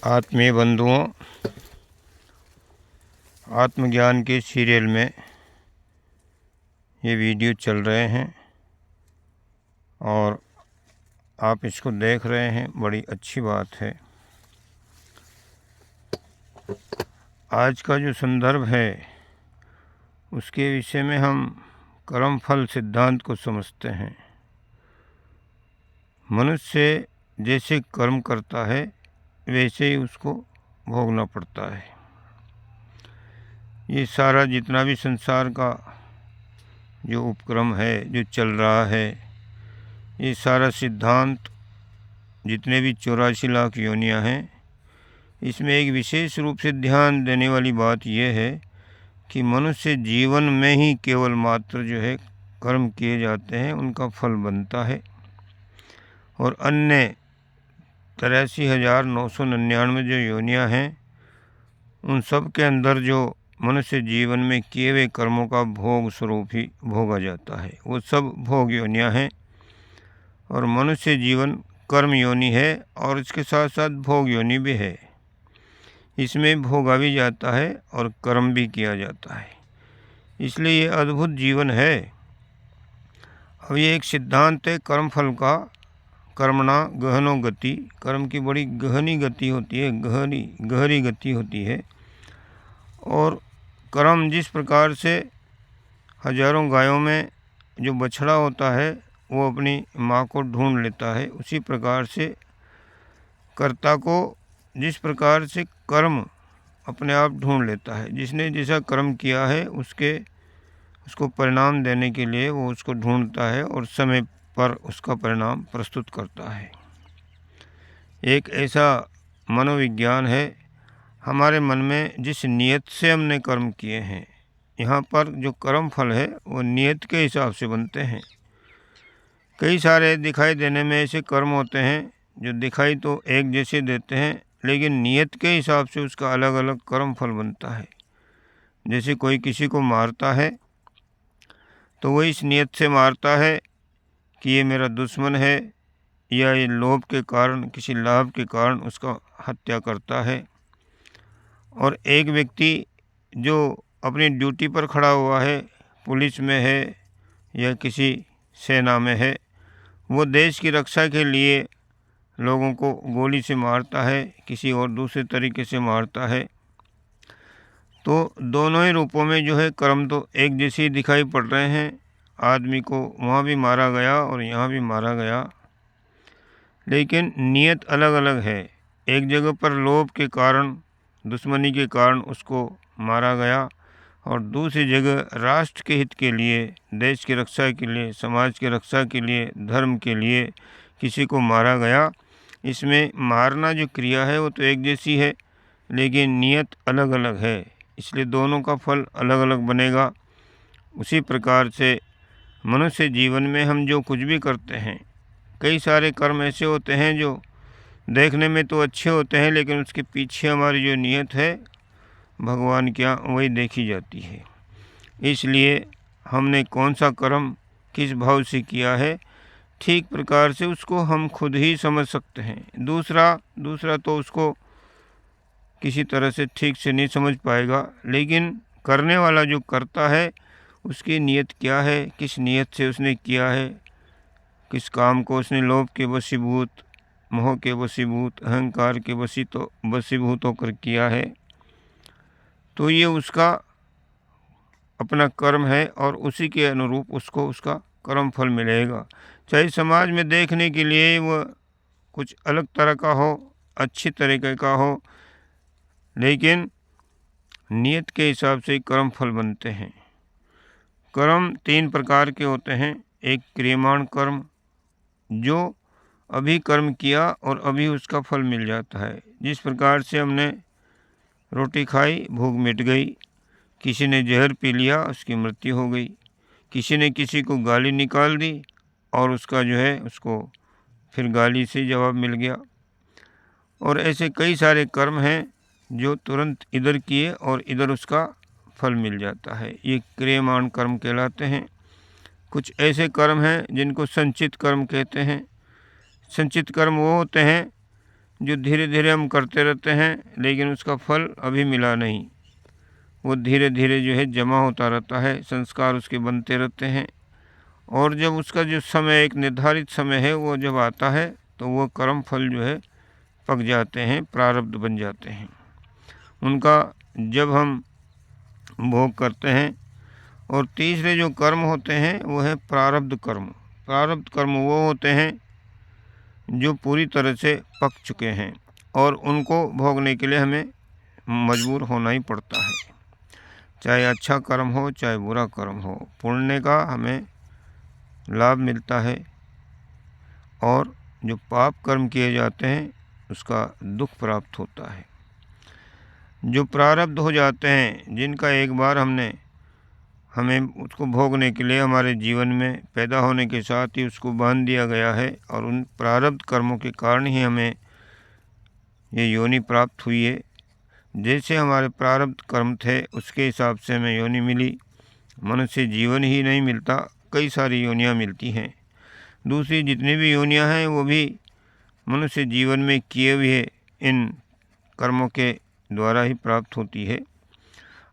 आत्मीय बंधुओं, आत्मज्ञान के सीरियल में ये वीडियो चल रहे हैं और आप इसको देख रहे हैं, बड़ी अच्छी बात है। आज का जो संदर्भ है उसके विषय में हम कर्म फल सिद्धांत को समझते हैं। मनुष्य जैसे कर्म करता है वैसे ही उसको भोगना पड़ता है। ये सारा जितना भी संसार का जो उपक्रम है, जो चल रहा है, ये सारा सिद्धांत, जितने भी 84 लाख योनियाँ हैं, इसमें एक विशेष रूप से ध्यान देने वाली बात यह है कि मनुष्य जीवन में ही केवल मात्र जो है कर्म किए जाते हैं, उनका फल बनता है। और अन्य 83,999 जो योनियाँ हैं, उन सब के अंदर जो मनुष्य जीवन में किए हुए कर्मों का भोग स्वरूप ही भोगा जाता है, वो सब भोग योनियाँ हैं। और मनुष्य जीवन कर्म योनि है और इसके साथ साथ भोग योनि भी है। इसमें भोगा भी जाता है और कर्म भी किया जाता है, इसलिए ये अद्भुत जीवन है। अब ये एक सिद्धांत है कर्म फल का। कर्मणा गहनो गति, कर्म की बड़ी गहनी गति होती है, गहरी गति होती है। और कर्म जिस प्रकार से हजारों गायों में जो बछड़ा होता है वो अपनी माँ को ढूंढ लेता है, उसी प्रकार से कर्ता को जिस प्रकार से कर्म अपने आप ढूंढ लेता है। जिसने जैसा कर्म किया है उसको परिणाम देने के लिए वो उसको ढूंढता है और समय पर उसका परिणाम प्रस्तुत करता है। एक ऐसा मनोविज्ञान है हमारे मन में, जिस नियत से हमने कर्म किए हैं। यहाँ पर जो कर्म फल है वो नियत के हिसाब से बनते हैं। कई सारे दिखाई देने में ऐसे कर्म होते हैं जो दिखाई तो एक जैसे देते हैं, लेकिन नियत के हिसाब से उसका अलग अलग कर्म फल बनता है। जैसे कोई किसी को मारता है तो वो इस नियत से मारता है कि ये मेरा दुश्मन है, या ये लोभ के कारण, किसी लाभ के कारण उसका हत्या करता है। और एक व्यक्ति जो अपनी ड्यूटी पर खड़ा हुआ है, पुलिस में है या किसी सेना में है, वो देश की रक्षा के लिए लोगों को गोली से मारता है, किसी और दूसरे तरीके से मारता है। तो दोनों ही रूपों में जो है कर्म तो एक जैसे ही दिखाई पड़ रहे हैं। आदमी को वहाँ भी मारा गया और यहाँ भी मारा गया, लेकिन नियत अलग अलग है। एक जगह पर लोभ के कारण, दुश्मनी के कारण उसको मारा गया, और दूसरी जगह राष्ट्र के हित के लिए, देश की रक्षा के लिए, समाज की रक्षा के लिए, धर्म के लिए किसी को मारा गया। इसमें मारना जो क्रिया है वो तो एक जैसी है, लेकिन नियत अलग अलग है, इसलिए दोनों का फल अलग अलग बनेगा। उसी प्रकार से मनुष्य जीवन में हम जो कुछ भी करते हैं, कई सारे कर्म ऐसे होते हैं जो देखने में तो अच्छे होते हैं, लेकिन उसके पीछे हमारी जो नियत है भगवान क्या वही देखी जाती है। इसलिए हमने कौन सा कर्म किस भाव से किया है, ठीक प्रकार से उसको हम खुद ही समझ सकते हैं। दूसरा तो उसको किसी तरह से ठीक से नहीं समझ पाएगा, लेकिन करने वाला जो करता है उसकी नियत क्या है, किस नियत से उसने किया है, किस काम को उसने लोभ के वशीभूत, मोह के वशीभूत, अहंकार के वशीभूत होकर किया है, तो ये उसका अपना कर्म है और उसी के अनुरूप उसको उसका कर्म फल मिलेगा। चाहे समाज में देखने के लिए वह कुछ अलग तरह का हो, अच्छी तरीके का हो, लेकिन नियत के हिसाब से कर्म फल बनते हैं। कर्म 3 प्रकार के होते हैं। एक क्रियमाण कर्म, जो अभी कर्म किया और अभी उसका फल मिल जाता है। जिस प्रकार से हमने रोटी खाई, भूख मिट गई, किसी ने जहर पी लिया, उसकी मृत्यु हो गई, किसी ने किसी को गाली निकाल दी और उसका जो है उसको फिर गाली से जवाब मिल गया। और ऐसे कई सारे कर्म हैं जो तुरंत इधर किए और इधर उसका फल मिल जाता है, ये क्रियमाण कर्म कहलाते हैं। कुछ ऐसे कर्म हैं जिनको संचित कर्म कहते हैं। संचित कर्म वो होते हैं जो धीरे धीरे हम करते रहते हैं लेकिन उसका फल अभी मिला नहीं। वो धीरे धीरे जो है जमा होता रहता है, संस्कार उसके बनते रहते हैं, और जब उसका जो समय, एक निर्धारित समय है, वो जब आता है तो वो कर्म फल जो है पक जाते हैं, प्रारब्ध बन जाते हैं। उनका जब हम भोग करते हैं। और तीसरे जो कर्म होते हैं वो है प्रारब्ध कर्म। प्रारब्ध कर्म वो होते हैं जो पूरी तरह से पक चुके हैं और उनको भोगने के लिए हमें मजबूर होना ही पड़ता है। चाहे अच्छा कर्म हो चाहे बुरा कर्म हो, पुण्य का हमें लाभ मिलता है, और जो पाप कर्म किए जाते हैं उसका दुख प्राप्त होता है। जो प्रारब्ध हो जाते हैं, जिनका एक बार हमें उसको भोगने के लिए हमारे जीवन में पैदा होने के साथ ही उसको बांध दिया गया है, और उन प्रारब्ध कर्मों के कारण ही हमें ये योनि प्राप्त हुई है। जैसे हमारे प्रारब्ध कर्म थे उसके हिसाब से हमें योनि मिली। मनुष्य जीवन ही नहीं मिलता, कई सारी योनियाँ मिलती हैं। दूसरी जितनी भी योनियाँ हैं वो भी मनुष्य जीवन में किए हुए इन कर्मों के द्वारा ही प्राप्त होती है।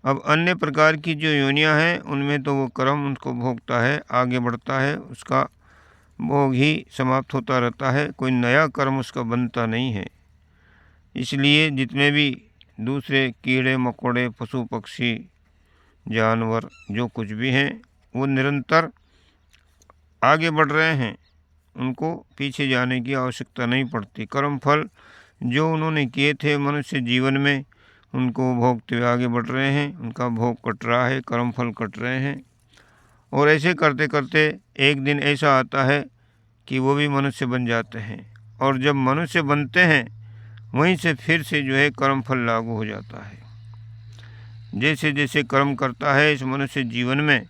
अब अन्य प्रकार की जो योनियाँ हैं उनमें तो वो कर्म उनको भोगता है, आगे बढ़ता है, उसका भोग ही समाप्त होता रहता है, कोई नया कर्म उसका बनता नहीं है। इसलिए जितने भी दूसरे कीड़े मकोड़े, पशु पक्षी, जानवर जो कुछ भी हैं वो निरंतर आगे बढ़ रहे हैं, उनको पीछे जाने की आवश्यकता नहीं पड़ती। कर्म फल जो उन्होंने किए थे मनुष्य जीवन में उनको भोगते हुए आगे बढ़ रहे हैं, उनका भोग कट रहा है, कर्म फल कट रहे हैं। और ऐसे करते करते एक दिन ऐसा आता है कि वो भी मनुष्य बन जाते हैं, और जब मनुष्य बनते हैं वहीं से फिर से जो है कर्म फल लागू हो जाता है। जैसे जैसे कर्म करता है इस मनुष्य जीवन में,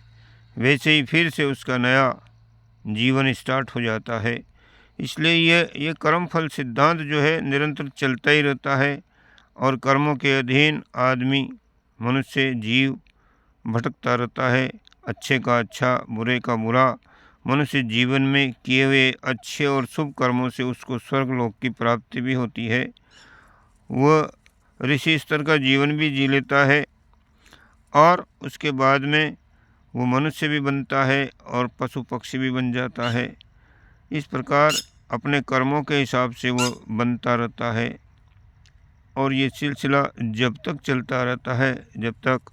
वैसे ही फिर से उसका नया जीवन स्टार्ट हो जाता है। इसलिए ये कर्म फल सिद्धांत जो है निरंतर चलता ही रहता है, और कर्मों के अधीन आदमी, मनुष्य, जीव भटकता रहता है। अच्छे का अच्छा, बुरे का बुरा। मनुष्य जीवन में किए हुए अच्छे और शुभ कर्मों से उसको स्वर्गलोक की प्राप्ति भी होती है, वह ऋषि स्तर का जीवन भी जी लेता है, और उसके बाद में वो मनुष्य भी बनता है और पशु पक्षी भी बन जाता है। इस प्रकार अपने कर्मों के हिसाब से वो बनता रहता है, और ये सिलसिला जब तक चलता रहता है जब तक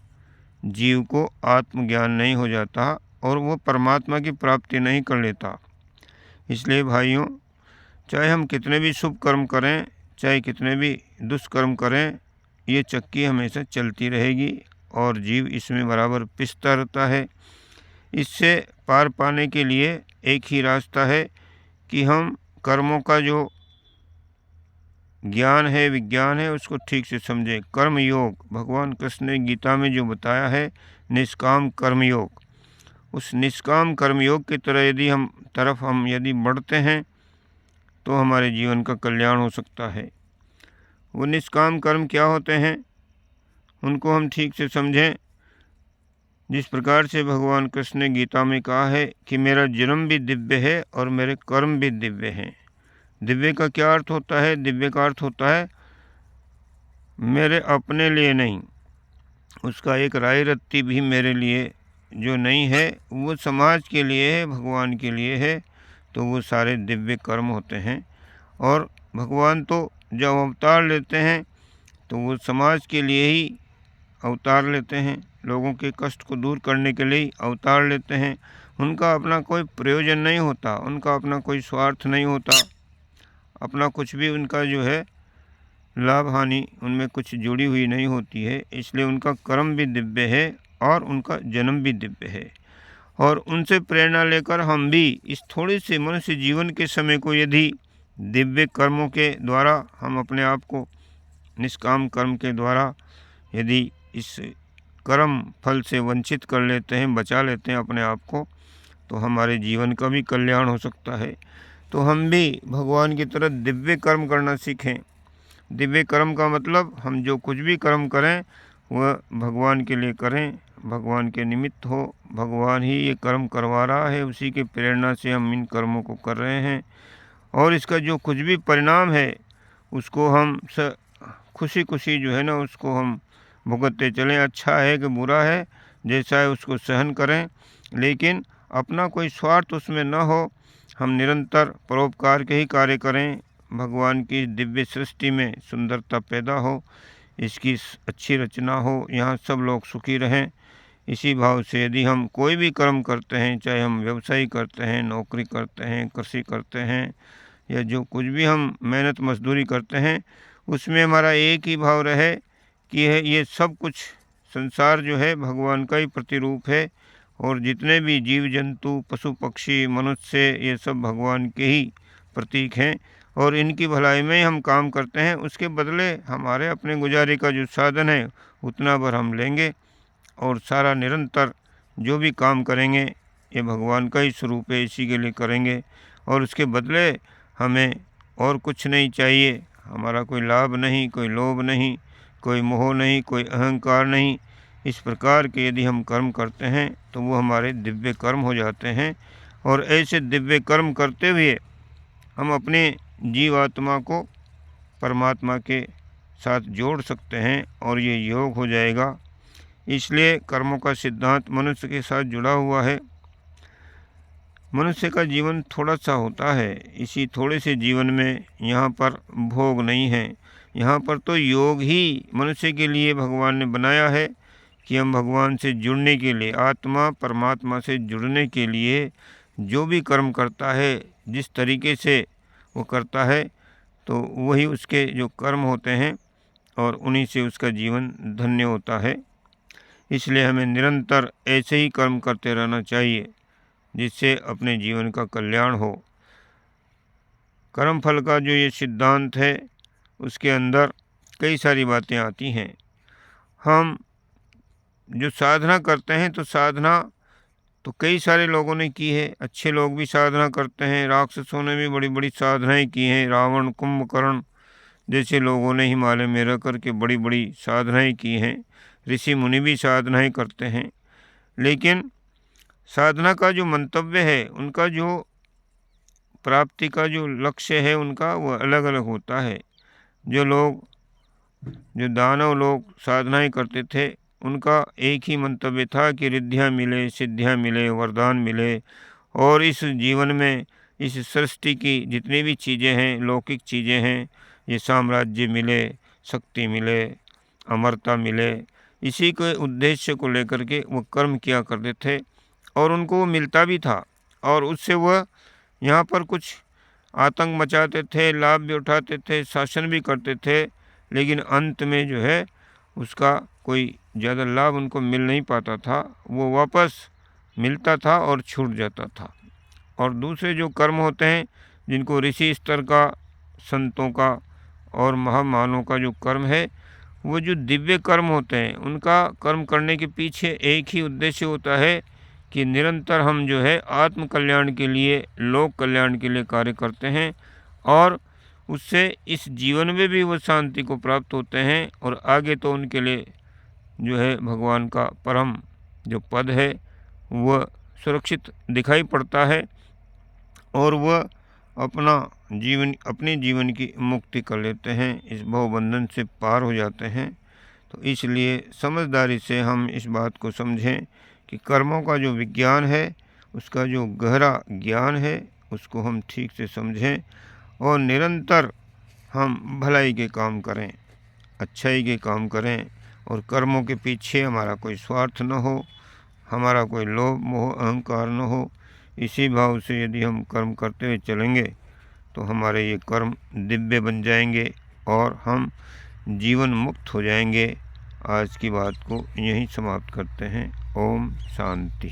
जीव को आत्मज्ञान नहीं हो जाता और वो परमात्मा की प्राप्ति नहीं कर लेता। इसलिए भाइयों, चाहे हम कितने भी शुभ कर्म करें, चाहे कितने भी दुष्कर्म करें, ये चक्की हमेशा चलती रहेगी और जीव इसमें बराबर पिसता रहता है। इससे पार पाने के लिए एक ही रास्ता है कि हम कर्मों का जो ज्ञान है, विज्ञान है, उसको ठीक से समझें। कर्म योग भगवान कृष्ण ने गीता में जो बताया है, निष्काम कर्म योग, उस निष्काम कर्म योग की तरफ हम यदि बढ़ते हैं तो हमारे जीवन का कल्याण हो सकता है। वो निष्काम कर्म क्या होते हैं उनको हम ठीक से समझें। जिस प्रकार से भगवान कृष्ण ने गीता में कहा है कि मेरा जन्म भी दिव्य है और मेरे कर्म भी दिव्य हैं। दिव्य का क्या अर्थ होता है? दिव्य का अर्थ होता है मेरे अपने लिए नहीं, उसका एक राय रत्ती भी मेरे लिए जो नहीं है, वो समाज के लिए है, भगवान के लिए है, तो वो सारे दिव्य कर्म होते हैं। और भगवान तो जब अवतार लेते हैं तो वो समाज के लिए ही अवतार लेते हैं, लोगों के कष्ट को दूर करने के लिए अवतार लेते हैं। उनका अपना कोई प्रयोजन नहीं होता, उनका अपना कोई स्वार्थ नहीं होता, अपना कुछ भी उनका जो है लाभ हानि उनमें कुछ जुड़ी हुई नहीं होती है। इसलिए उनका कर्म भी दिव्य है और उनका जन्म भी दिव्य है। और उनसे प्रेरणा लेकर हम भी इस थोड़े से मनुष्य जीवन के समय को यदि दिव्य कर्मों के द्वारा हम अपने आप को निष्काम कर्म के द्वारा यदि इस कर्म फल से वंचित कर लेते हैं, बचा लेते हैं अपने आप को, तो हमारे जीवन का भी कल्याण हो सकता है। तो हम भी भगवान की तरह दिव्य कर्म करना सीखें। दिव्य कर्म का मतलब हम जो कुछ भी कर्म करें वह भगवान के लिए करें, भगवान के निमित्त हो। भगवान ही ये कर्म करवा रहा है, उसी की प्रेरणा से हम इन कर्मों को कर रहे हैं, और इसका जो कुछ भी परिणाम है उसको हम खुशी खुशी जो है ना उसको हम भुगतते चलें। अच्छा है कि बुरा है, जैसा है उसको सहन करें, लेकिन अपना कोई स्वार्थ उसमें न हो। हम निरंतर परोपकार के ही कार्य करें, भगवान की दिव्य सृष्टि में सुंदरता पैदा हो, इसकी अच्छी रचना हो, यहाँ सब लोग सुखी रहें। इसी भाव से यदि हम कोई भी कर्म करते हैं, चाहे हम व्यवसाय करते हैं, नौकरी करते हैं, कृषि करते हैं, या जो कुछ भी हम मेहनत मजदूरी करते हैं, उसमें हमारा एक ही भाव रहे कि ये सब कुछ संसार जो है भगवान का ही प्रतिरूप है, और जितने भी जीव जंतु, पशु पक्षी, मनुष्य, ये सब भगवान के ही प्रतीक हैं, और इनकी भलाई में हम काम करते हैं। उसके बदले हमारे अपने गुजारे का जो साधन है उतना भर हम लेंगे, और सारा निरंतर जो भी काम करेंगे ये भगवान का ही स्वरूप है, इसी के लिए करेंगे, और उसके बदले हमें और कुछ नहीं चाहिए। हमारा कोई लाभ नहीं, कोई लोभ नहीं, कोई मोह नहीं, कोई अहंकार नहीं। इस प्रकार के यदि हम कर्म करते हैं तो वो हमारे दिव्य कर्म हो जाते हैं, और ऐसे दिव्य कर्म करते हुए हम अपने जीवात्मा को परमात्मा के साथ जोड़ सकते हैं, और ये योग हो जाएगा। इसलिए कर्मों का सिद्धांत मनुष्य के साथ जुड़ा हुआ है। मनुष्य का जीवन थोड़ा सा होता है, इसी थोड़े से जीवन में यहाँ पर भोग नहीं है। यहाँ पर तो योग ही मनुष्य के लिए भगवान ने बनाया है कि हम भगवान से जुड़ने के लिए, आत्मा परमात्मा से जुड़ने के लिए जो भी कर्म करता है, जिस तरीके से वो करता है, तो वही उसके जो कर्म होते हैं, और उन्हीं से उसका जीवन धन्य होता है। इसलिए हमें निरंतर ऐसे ही कर्म करते रहना चाहिए जिससे अपने जीवन का कल्याण हो। कर्म फल का जो ये सिद्धांत है उसके अंदर कई सारी बातें आती हैं। हम जो साधना करते हैं तो साधना तो कई सारे लोगों ने की है, अच्छे लोग भी साधना करते हैं, राक्षसों ने भी बड़ी बड़ी साधनाएं की हैं। रावण, कुंभकर्ण जैसे लोगों ने हिमालय में रह कर के बड़ी बड़ी साधनाएं की हैं। ऋषि मुनि भी साधनाएं करते हैं, लेकिन साधना का जो मंतव्य है, उनका जो प्राप्ति का जो लक्ष्य है उनका, वो अलग अलग होता है। जो दानव लोग साधनाएं करते थे, उनका एक ही मंतव्य था कि रिद्धियाँ मिले, सिद्धियाँ मिले, वरदान मिले, और इस जीवन में इस सृष्टि की जितनी भी चीज़ें हैं, लौकिक चीज़ें हैं, ये साम्राज्य मिले, शक्ति मिले, अमरता मिले, इसी के उद्देश्य को लेकर के वो कर्म किया करते थे, और उनको वो मिलता भी था, और उससे वह यहाँ पर कुछ आतंक मचाते थे, लाभ भी उठाते थे, शासन भी करते थे, लेकिन अंत में जो है उसका कोई ज़्यादा लाभ उनको मिल नहीं पाता था, वो वापस मिलता था और छूट जाता था। और दूसरे जो कर्म होते हैं, जिनको ऋषि स्तर का, संतों का और महामानवों का जो कर्म है, वो जो दिव्य कर्म होते हैं, उनका कर्म करने के पीछे एक ही उद्देश्य होता है कि निरंतर हम जो है आत्म कल्याण के लिए, लोक कल्याण के लिए कार्य करते हैं, और उससे इस जीवन में भी वो शांति को प्राप्त होते हैं, और आगे तो उनके लिए जो है भगवान का परम जो पद है वह सुरक्षित दिखाई पड़ता है, और वह अपने जीवन की मुक्ति कर लेते हैं, इस भवबंधन से पार हो जाते हैं। तो इसलिए समझदारी से हम इस बात को समझें कि कर्मों का जो विज्ञान है, उसका जो गहरा ज्ञान है, उसको हम ठीक से समझें, और निरंतर हम भलाई के काम करें, अच्छाई के काम करें, और कर्मों के पीछे हमारा कोई स्वार्थ न हो, हमारा कोई लोभ मोह अहंकार न हो। इसी भाव से यदि हम कर्म करते हुए चलेंगे तो हमारे ये कर्म दिव्य बन जाएंगे, और हम जीवन मुक्त हो जाएंगे। आज की बात को यहीं समाप्त करते हैं। ओम शांति।